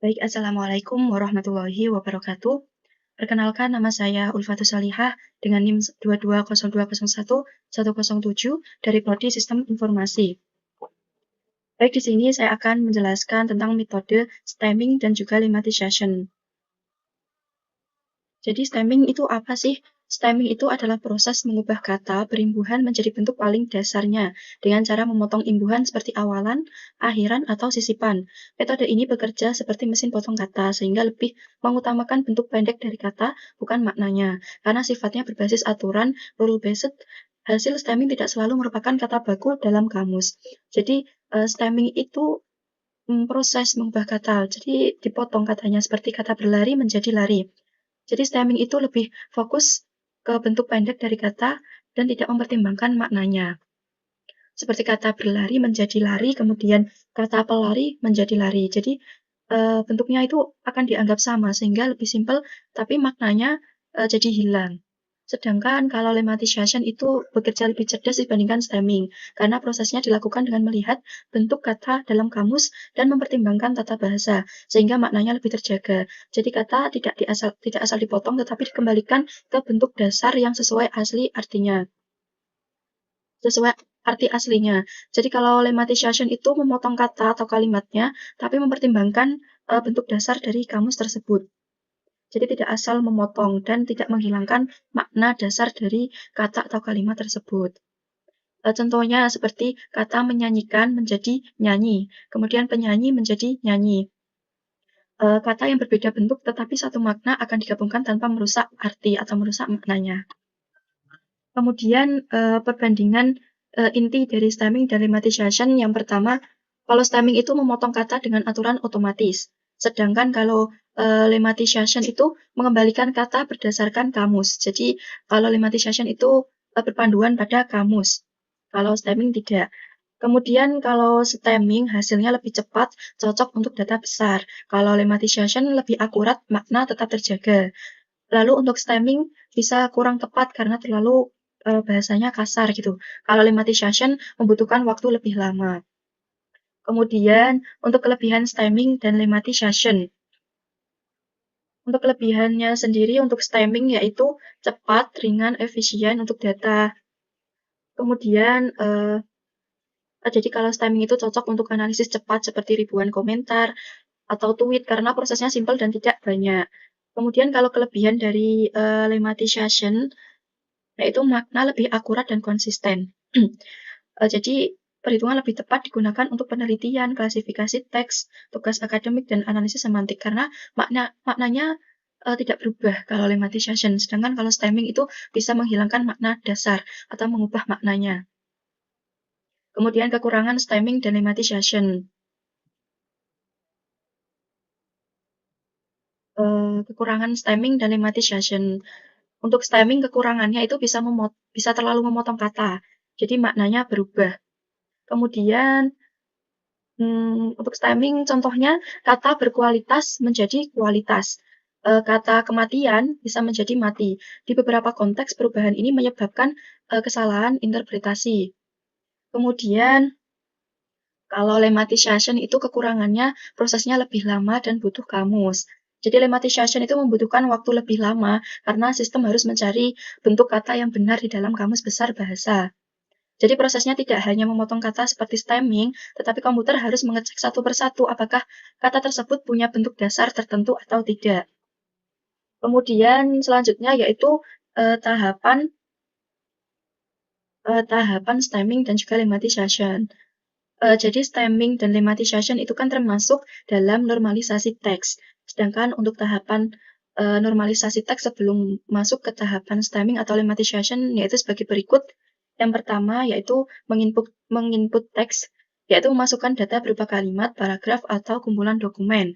Baik, Assalamualaikum warahmatullahi wabarakatuh. Perkenalkan, nama saya Ulfatus Salihah dengan NIM 220201-107 dari Prodi Sistem Informasi. Baik, di sini saya akan menjelaskan tentang metode stemming dan juga lemmatization. Jadi stemming itu apa sih? Stemming itu adalah proses mengubah kata berimbuhan menjadi bentuk paling dasarnya dengan cara memotong imbuhan seperti awalan, akhiran, atau sisipan. Metode ini bekerja seperti mesin potong kata sehingga lebih mengutamakan bentuk pendek dari kata, bukan maknanya. Karena sifatnya berbasis aturan, rule-based, hasil stemming tidak selalu merupakan kata baku dalam kamus. Jadi stemming itu proses mengubah kata. Jadi dipotong katanya seperti kata berlari menjadi lari. Jadi stemming itu lebih fokus ke bentuk pendek dari kata dan tidak mempertimbangkan maknanya. Seperti kata berlari menjadi lari, kemudian kata pelari menjadi lari. Jadi bentuknya itu akan dianggap sama sehingga lebih simpel, tapi maknanya jadi hilang. Sedangkan kalau lemmatization itu bekerja lebih cerdas dibandingkan stemming, karena prosesnya dilakukan dengan melihat bentuk kata dalam kamus dan mempertimbangkan tata bahasa, sehingga maknanya lebih terjaga. Jadi kata tidak asal dipotong, tetapi dikembalikan ke bentuk dasar yang sesuai arti aslinya. Jadi kalau lemmatization itu memotong kata atau kalimatnya, tapi mempertimbangkan bentuk dasar dari kamus tersebut. Jadi tidak asal memotong dan tidak menghilangkan makna dasar dari kata atau kalimat tersebut. Contohnya seperti kata menyanyikan menjadi nyanyi, kemudian penyanyi menjadi nyanyi. Kata yang berbeda bentuk tetapi satu makna akan digabungkan tanpa merusak arti atau merusak maknanya. Kemudian perbandingan inti dari stemming dan lemmatization yang pertama, kalau stemming itu memotong kata dengan aturan otomatis. Sedangkan kalau lemmatization itu mengembalikan kata berdasarkan kamus. Jadi kalau lemmatization itu berpanduan pada kamus. Kalau stemming tidak. Kemudian kalau stemming hasilnya lebih cepat, cocok untuk data besar. Kalau lemmatization lebih akurat, makna tetap terjaga. Lalu untuk stemming bisa kurang tepat karena terlalu bahasanya kasar gitu. Kalau lemmatization membutuhkan waktu lebih lama. Kemudian untuk kelebihan stemming dan lemmatization. Untuk kelebihannya sendiri untuk stemming yaitu cepat, ringan, efisien untuk data. Kemudian jadi kalau stemming itu cocok untuk analisis cepat seperti ribuan komentar atau tweet karena prosesnya simpel dan tidak banyak. Kemudian kalau kelebihan dari lemmatization yaitu makna lebih akurat dan konsisten. Jadi perhitungan lebih tepat digunakan untuk penelitian, klasifikasi teks, tugas akademik, dan analisis semantik karena maknanya tidak berubah kalau lemmatization. Sedangkan kalau stemming itu bisa menghilangkan makna dasar atau mengubah maknanya. Kemudian kekurangan stemming dan lemmatization. Kekurangan stemming dan lemmatization. Untuk stemming kekurangannya itu bisa terlalu memotong kata, jadi maknanya berubah. Kemudian untuk stemming contohnya kata berkualitas menjadi kualitas. Kata kematian bisa menjadi mati. Di beberapa konteks perubahan ini menyebabkan kesalahan interpretasi. Kemudian kalau lemmatization itu kekurangannya prosesnya lebih lama dan butuh kamus. Jadi lemmatization itu membutuhkan waktu lebih lama karena sistem harus mencari bentuk kata yang benar di dalam kamus besar bahasa. Jadi prosesnya tidak hanya memotong kata seperti stemming, tetapi komputer harus mengecek satu persatu apakah kata tersebut punya bentuk dasar tertentu atau tidak. Kemudian selanjutnya yaitu tahapan stemming dan juga lemmatization. Jadi stemming dan lemmatization itu kan termasuk dalam normalisasi teks. Sedangkan untuk tahapan normalisasi teks sebelum masuk ke tahapan stemming atau lemmatization yaitu sebagai berikut. Yang pertama yaitu menginput teks, yaitu memasukkan data berupa kalimat, paragraf, atau kumpulan dokumen.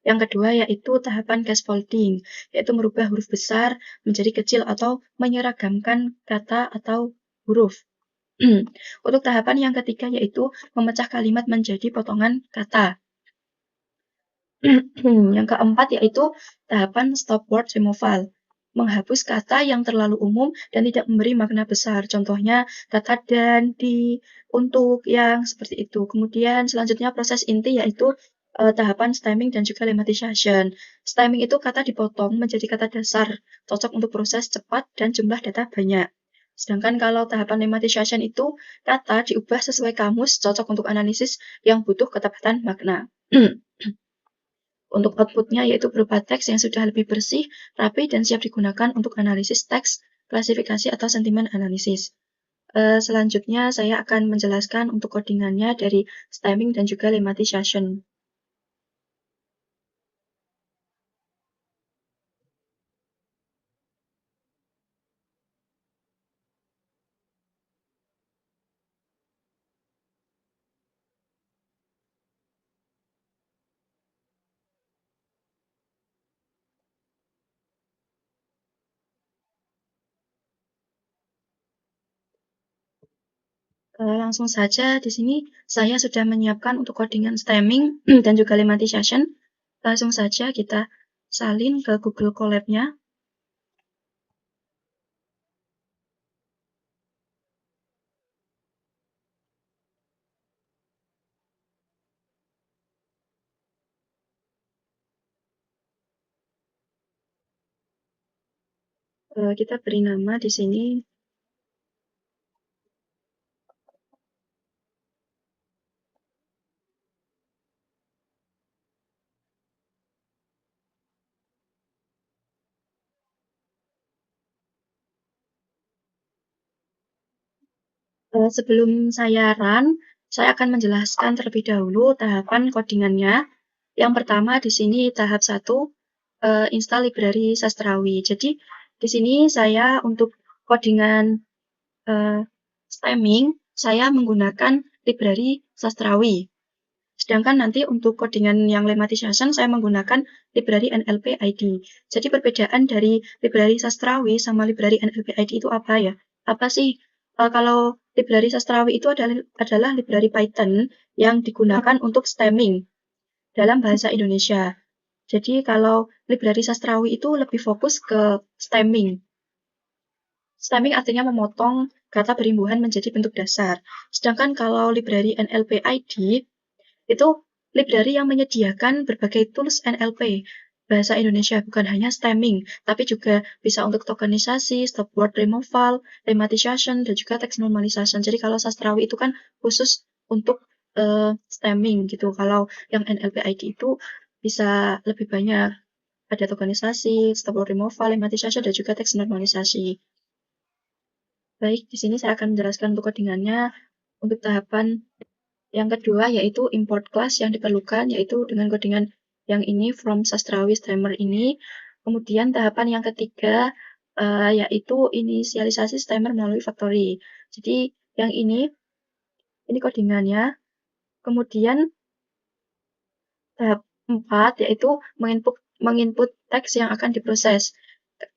Yang kedua yaitu tahapan scaffolding, yaitu merubah huruf besar menjadi kecil atau menyeragamkan kata atau huruf. Untuk tahapan yang ketiga yaitu memecah kalimat menjadi potongan kata. Yang keempat yaitu tahapan stop word removal, menghapus kata yang terlalu umum dan tidak memberi makna besar. Contohnya kata dan, di, untuk, yang, seperti itu. Kemudian selanjutnya proses inti yaitu tahapan stemming dan juga lemmatization. Stemming itu kata dipotong menjadi kata dasar, cocok untuk proses cepat dan jumlah data banyak. Sedangkan kalau tahapan lemmatization itu kata diubah sesuai kamus, cocok untuk analisis yang butuh ketepatan makna. Untuk outputnya yaitu berupa teks yang sudah lebih bersih, rapi, dan siap digunakan untuk analisis teks, klasifikasi, atau sentimen analisis. Selanjutnya saya akan menjelaskan untuk codingannya dari stemming dan juga lemmatization. Langsung saja di sini saya sudah menyiapkan untuk codingan stemming dan juga lemmatization. Langsung saja kita salin ke Google Colab-nya. Kita beri nama di sini. Sebelum saya run, saya akan menjelaskan terlebih dahulu tahapan codingannya. Yang pertama di sini tahap 1, install library sastrawi. Jadi di sini saya untuk codingan stemming, saya menggunakan library sastrawi. Sedangkan nanti untuk codingan yang lemmatization saya menggunakan library NLP ID. Jadi perbedaan dari library sastrawi sama library NLP ID itu apa ya? Apa sih? Kalau library sastrawi itu adalah library Python yang digunakan untuk stemming dalam bahasa Indonesia. Jadi kalau library sastrawi itu lebih fokus ke stemming. Stemming artinya memotong kata berimbuhan menjadi bentuk dasar. Sedangkan kalau library NLP ID itu library yang menyediakan berbagai tools NLP bahasa Indonesia, bukan hanya stemming, tapi juga bisa untuk tokenisasi, stop word removal, lemmatization, dan juga text normalization. Jadi kalau sastrawi itu kan khusus untuk stemming gitu. Kalau yang NLP ID itu bisa lebih banyak, ada tokenisasi, stop word removal, lemmatization, dan juga text normalisasi. Baik, di sini saya akan menjelaskan untuk codingannya. Untuk tahapan yang kedua yaitu import class yang diperlukan, yaitu dengan codingan yang ini from sastrawi stemmer ini. Kemudian tahapan yang ketiga yaitu inisialisasi stemmer melalui factory. Jadi yang ini codingannya. Kemudian tahap 4 yaitu menginput teks yang akan diproses.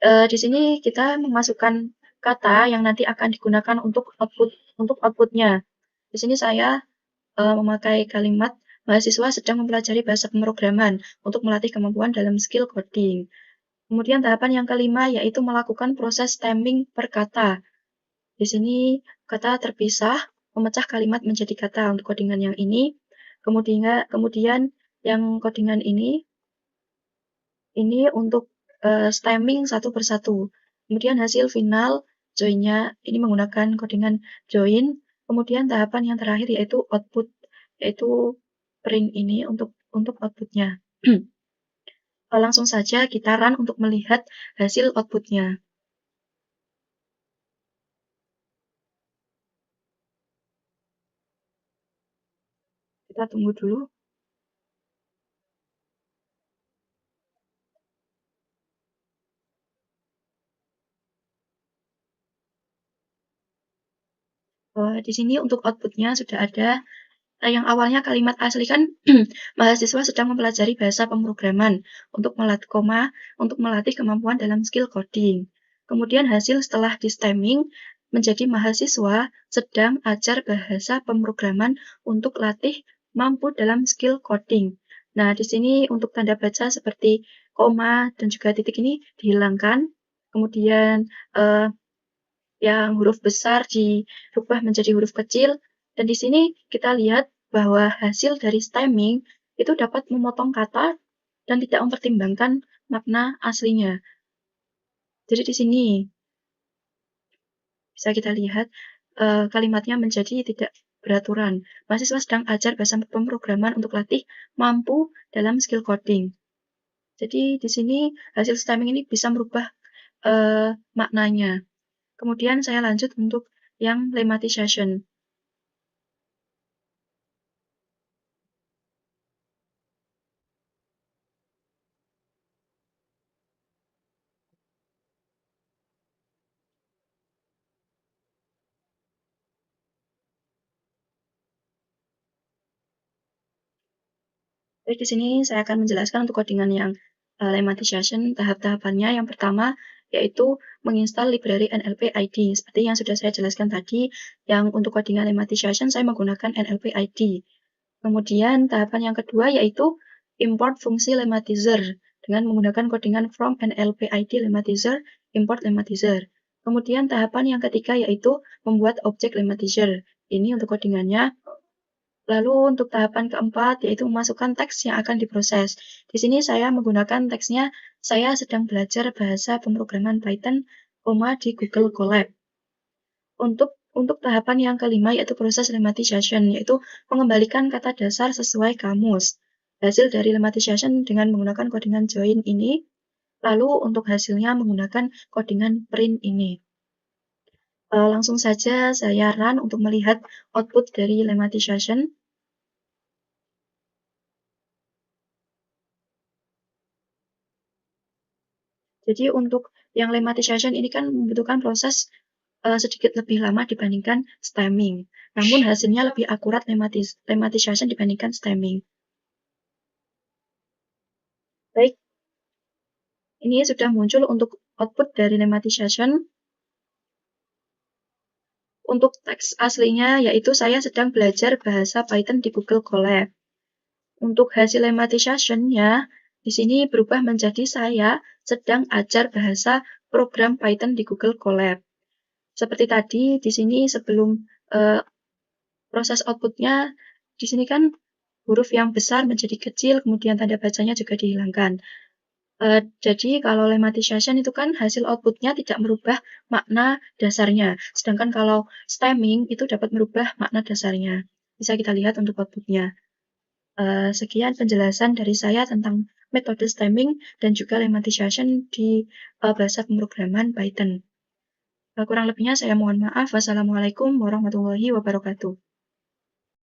Di sini kita memasukkan kata yang nanti akan digunakan untuk outputnya. Di sini saya memakai kalimat mahasiswa sedang mempelajari bahasa pemrograman untuk melatih kemampuan dalam skill coding. Kemudian tahapan yang kelima yaitu melakukan proses stemming per kata. Di sini kata terpisah, memecah kalimat menjadi kata untuk codingan yang ini. Kemudian yang codingan ini untuk stemming satu persatu. Kemudian hasil final join-nya ini menggunakan codingan join. Kemudian tahapan yang terakhir yaitu output, yaitu print ini untuk outputnya. Langsung saja kita run untuk melihat hasil outputnya. Kita tunggu dulu. Di sini untuk outputnya sudah ada. Yang awalnya kalimat asli kan mahasiswa sedang mempelajari bahasa pemrograman untuk melatih kemampuan dalam skill coding. Kemudian hasil setelah di stemming menjadi mahasiswa sedang ajar bahasa pemrograman untuk latih mampu dalam skill coding. Nah, di sini untuk tanda baca seperti koma dan juga titik ini dihilangkan. Kemudian yang huruf besar dirubah menjadi huruf kecil. Dan di sini kita lihat bahwa hasil dari stemming itu dapat memotong kata dan tidak mempertimbangkan makna aslinya. Jadi di sini bisa kita lihat kalimatnya menjadi tidak beraturan. Mahasiswa sedang ajar bahasa pemrograman untuk latih mampu dalam skill coding. Jadi di sini hasil stemming ini bisa merubah maknanya. Kemudian saya lanjut untuk yang lemmatization. Baik, di sini saya akan menjelaskan untuk codingan yang lemmatization, tahap-tahapannya. Yang pertama yaitu menginstal library NLP ID. Seperti yang sudah saya jelaskan tadi, yang untuk codingan lemmatization saya menggunakan NLP ID. Kemudian tahapan yang kedua yaitu import fungsi lemmatizer dengan menggunakan codingan from NLP ID lemmatizer, import lemmatizer. Kemudian tahapan yang ketiga yaitu membuat objek lemmatizer. Ini untuk codingannya. Lalu untuk tahapan keempat yaitu memasukkan teks yang akan diproses. Di sini saya menggunakan teksnya, saya sedang belajar bahasa pemrograman Python, di Google Colab. Untuk tahapan yang kelima yaitu proses lemmatization, yaitu mengembalikan kata dasar sesuai kamus. Hasil dari lemmatization dengan menggunakan codingan join ini, lalu untuk hasilnya menggunakan codingan print ini. Langsung saja saya run untuk melihat output dari lemmatization. Jadi untuk yang lemmatization ini kan membutuhkan proses sedikit lebih lama dibandingkan stemming. Namun hasilnya lebih akurat lemmatization dibandingkan stemming. Baik, ini sudah muncul untuk output dari lemmatization. Untuk teks aslinya yaitu saya sedang belajar bahasa Python di Google Colab. Untuk hasil lemmatization-nya di sini berubah menjadi saya sedang ajar bahasa program Python di Google Colab. Seperti tadi di sini sebelum proses outputnya, di sini kan huruf yang besar menjadi kecil, kemudian tanda bacanya juga dihilangkan. Jadi kalau lemmatization itu kan hasil outputnya tidak merubah makna dasarnya. Sedangkan kalau stemming itu dapat merubah makna dasarnya. Bisa kita lihat untuk outputnya. Sekian penjelasan dari saya tentang metode stemming dan juga lemmatization di bahasa pemrograman Python. Kurang lebihnya saya mohon maaf. Wassalamualaikum warahmatullahi wabarakatuh.